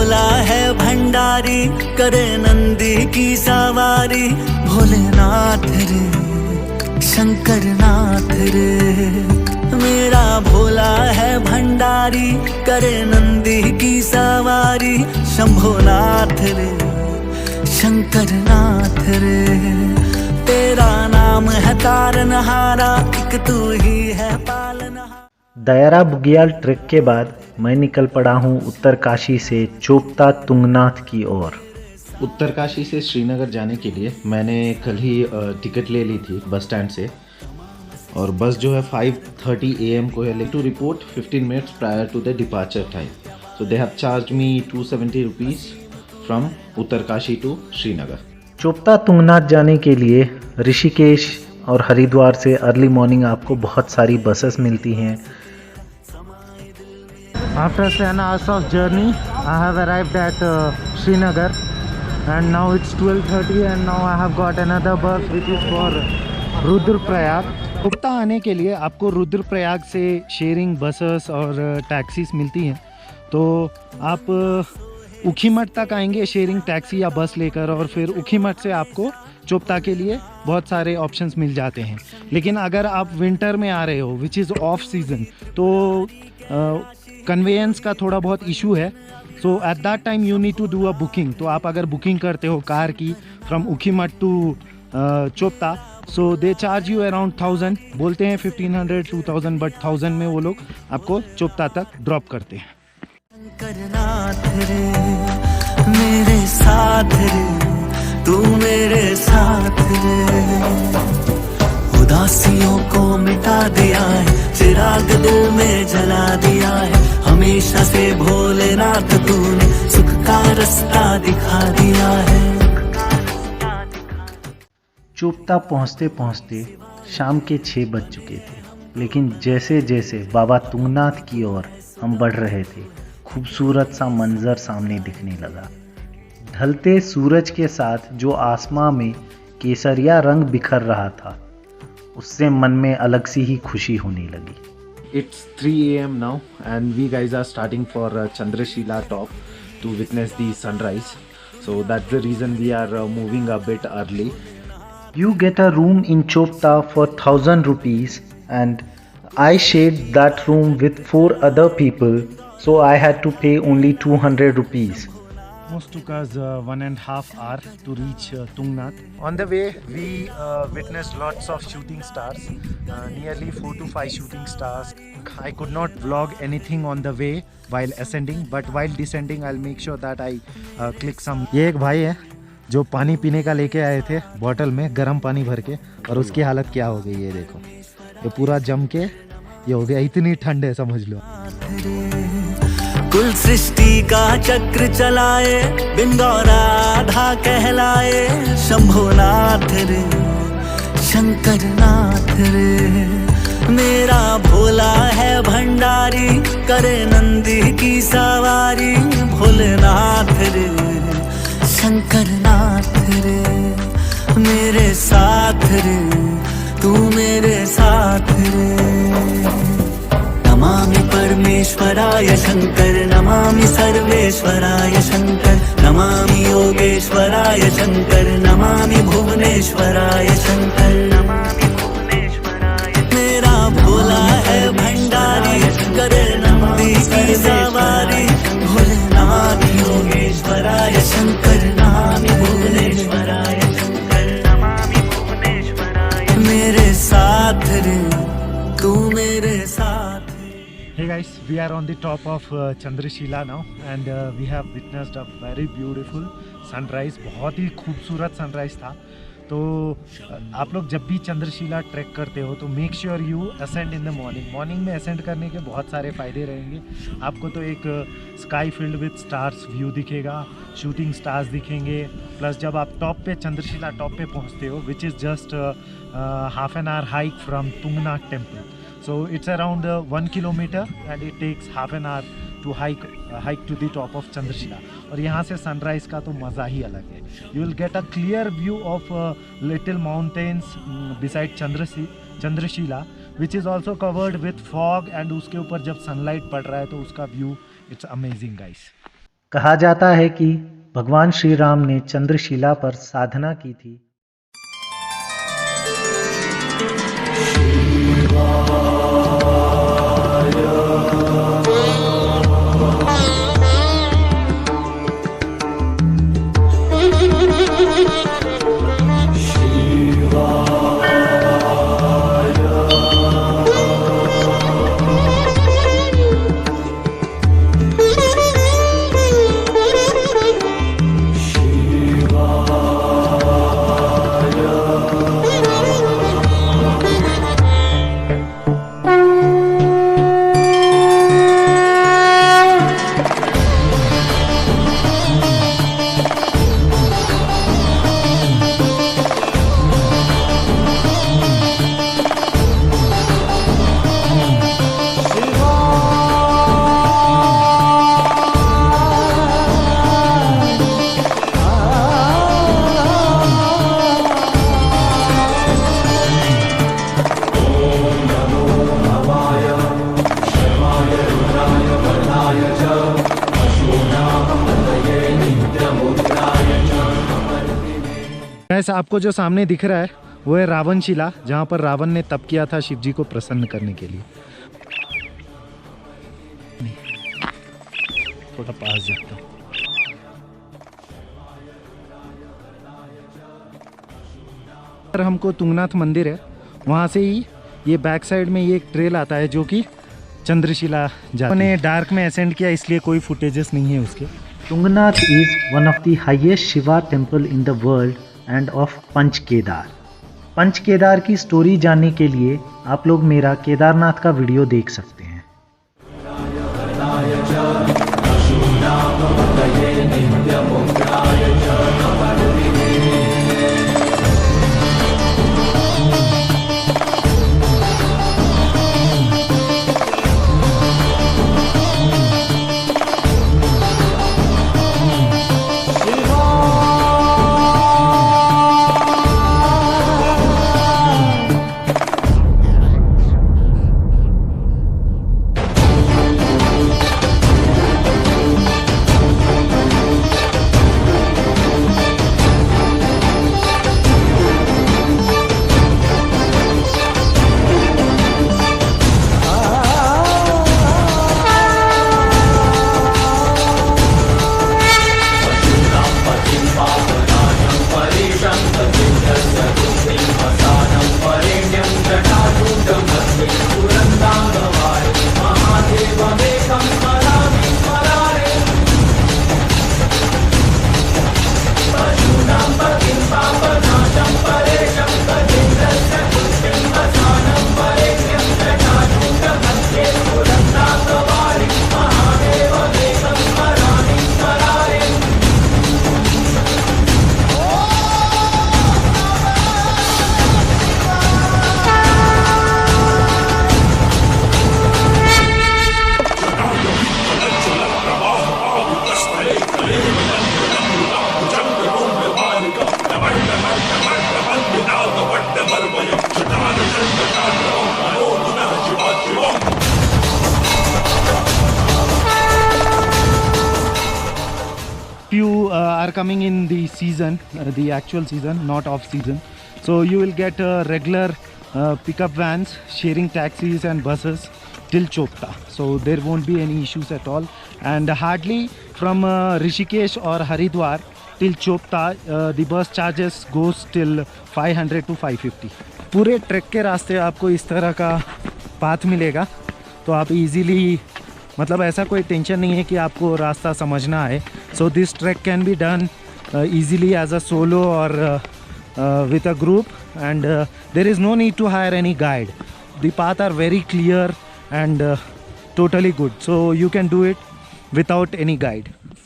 भोला है भंडारी, करे नंदी की सवारी। भोलेनाथ रे शंकर नाथ रे, मेरा भोला है भंडारी, करे नंदी की सवारी। शंभोनाथ रे शंकर नाथ रे, तेरा नाम है तारनहारा, एक तू ही है पालनहारा। दयारा बुग्याल ट्रैक के बाद मैं निकल पड़ा हूँ उत्तरकाशी से चोपता तुंगनाथ की ओर। उत्तरकाशी से श्रीनगर जाने के लिए मैंने कल ही टिकट ले ली थी बस स्टैंड से, और बस जो है 5:30 AM को है, to report 15 minutes prior to the departure time. So they have charge me 270 rupees from Uttarkashi to Srinagar. Chopta Tungnath जाने के लिए ऋषिकेश और हरिद्वार से अर्ली मॉर्निंग आपको बहुत सारी बसेस मिलती हैं। After 10 hours of journey, I have arrived at Srinagar, and now it's 12:30, and now I have got another bus which is for Rudraprayag. Chopta आने के लिए आपको रुद्रप्रयाग से शेयरिंग बसेस और टैक्सीज मिलती हैं। तो आप ऊखीमठ तक आएंगे शेयरिंग टैक्सी या बस लेकर, और फिर ऊखीमठ से आपको चोपता के लिए बहुत सारे ऑप्शंस मिल जाते हैं। लेकिन अगर आप विंटर में आ रहे हो विच इज़ ऑफ सीज़न, तो कन्वेंस का थोड़ा बहुत इशू है। So at that time you need to do a booking. तो आप अगर बुकिंग करते हो कार की from Ukhimath to Chopta, so they charge you around 1000, बोलते हैं 1500 2000, बट 1000 में वो लोग आपको चोपता तक ड्रॉप करते हैं। करनाथ रे मेरे साथ रे, तू मेरे साथ रे। उदासियों को मिटा दिया है, चिराग दिल में जला दिया है। हमेशा से भोलेनाथ तूने सुख का रास्ता दिखा दिया है। चोपता पहुँचते पहुँचते शाम के 6 बज चुके थे, लेकिन जैसे जैसे बाबा तुंगनाथ की ओर हम बढ़ रहे थे, खूबसूरत सा मंजर सामने दिखने लगा। ढलते सूरज के साथ जो आसमां में केसरिया रंग बिखर रहा था, उससे मन में अलग सी ही खुशी होने लगी। It's 3 AM now, and we guys are starting for Chandrashila top to witness the sunrise. So that's the reason we are moving a bit early. You get a room in Chopta for 1000 rupees, and I shared that room with 4 other people, so I had to pay only 200 rupees. Almost took us 1.5 hours to reach Tungnath. On the way, we witnessed lots of shooting stars, nearly 4 to 5 shooting stars. I could not vlog anything on the way while ascending, but while descending, I'll make sure that I click some. ये एक भाई है जो पानी पीने का लेके आए थे बॉटल में गर्म पानी भर के, और उसकी हालत क्या हो गई ये देखो। ये पूरा जम के ये हो गया, इतनी ठंड है समझ लो। कुल सृष्टि का चक्र चलाए, बिन गौराधा कहलाए। शंभोनाथ रे शंकर नाथ रे, मेरा भोला है भंडारी, करे नंदी की सवारी। भोलेनाथ रे शंकर नाथ रे, मेरे साथ रे, तू मेरे साथ रे। नमामि परमेश्वराय शंकर, नमामि सर्वेश्वराय शंकर, नमामि योगेश्वराय शंकर, नमामि भुवनेश्वराय शंकर, नमामि भुवनेश्वराय। मेरा भोला है भंडारी, करे नंदी की सवारी। भोलेनाथ योगेश्वराय शंकर, नमामि भुवनेश्वराय शंकर, नमामि भुवनेश्वराय। मेरे साथ रे, तू मेरे साथ। Hey guys, we are on the top of Chandrashila now, and we have witnessed a very beautiful sunrise. बहुत ही खूबसूरत सनराइज था। तो आप लोग जब भी चंद्रशिला ट्रैक करते हो तो make sure you ascend in the morning में असेंड करने के बहुत सारे फ़ायदे रहेंगे। आपको तो एक sky field with stars view दिखेगा, शूटिंग स्टार्स दिखेंगे, प्लस जब आप टॉप पे चंद्रशिला टॉप पे पहुंचते हो which is just half an hour hike from Tungnath temple. So it's around 1 kilometer and it takes half an hour to hike to the top of Chandrashila. और यहाँ से सनराइज़ का तो मज़ा ही अलग है। You will get a clear view of little mountains beside Chandrashila, which is also covered with fog, and उसके ऊपर जब सनलाइट पड़ रहा है तो उसका व्यू it's amazing guys. कहा जाता है कि भगवान श्री राम ने चंद्रशिला पर साधना की थी। ऐसा आपको जो सामने दिख रहा है वो है रावण शिला, जहाँ पर रावण ने तप किया था शिव जी को प्रसन्न करने के लिए। थोड़ा पास जाता हूँ। हमको तुंगनाथ मंदिर है, वहाँ से ही ये बैक साइड में ये एक ट्रेल आता है जो कि चंद्रशिला जाता है। मैंने डार्क में असेंड किया इसलिए कोई फुटेजेस नहीं है उसके। Tungnath is one of the highest Shiva temple in the world and of Panch Kedar. Panch Kedar की स्टोरी जानने के लिए आप लोग मेरा केदारनाथ का वीडियो देख सकते हैं। You are coming in the season, the actual season, not off season, so you will get regular pickup vans, sharing taxis and buses till Chopta, so there won't be any issues at all. And hardly from Rishikesh or Haridwar till Chopta the bus charges goes till 500 to 550. पूरे track के रास्ते आपको इस तरह का path मिलेगा, तो आप इजीली, मतलब ऐसा कोई टेंशन नहीं है कि आपको रास्ता समझना है. So this track can be done easily as a solo or with a group, and there is no need to hire any guide. The paths are very clear and totally good, so you can do it without any guide.